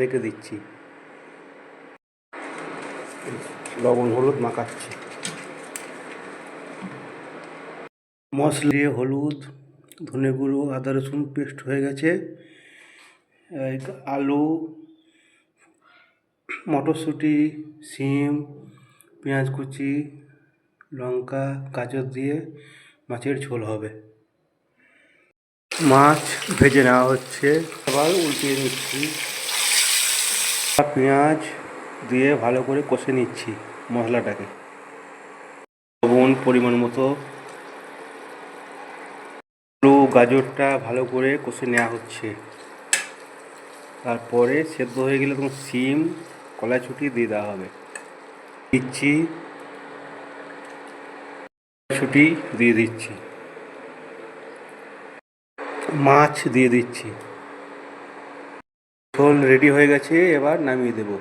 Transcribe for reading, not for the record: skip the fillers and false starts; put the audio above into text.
রেখে দিচ্ছি। লবণ হলুদ মাখাচ্ছি। মশলা দিয়ে হলুদ, ধনে গুঁড়ো, আদা রসুন পেস্ট হয়ে গেছে। আলু, মটরশুঁটি, শিম, পেঁয়াজ কুচি, লঙ্কা, গাজর দিয়ে মাছের ঝোল হবে। মাছ ভেজে নেওয়া হচ্ছে, আবার উল্টিয়ে নিচ্ছি। পেঁয়াজ দিয়ে ভালো করে কষে নিচ্ছি মশলাটাকে। লবণ পরিমাণ মতো। আলু গাজরটা ভালো করে কষে নেওয়া হচ্ছে। তারপরে সেদ্ধ হয়ে গেলে তখন শিম, কড়াইশুঁটি দিয়ে দেওয়া হবে। দিচ্ছি, কড়াইশুঁটি দিয়ে দিচ্ছি, মাছ দিয়ে দিচ্ছি। ঝোল রেডি হয়ে গেছে, এবার নামিয়ে দেবো।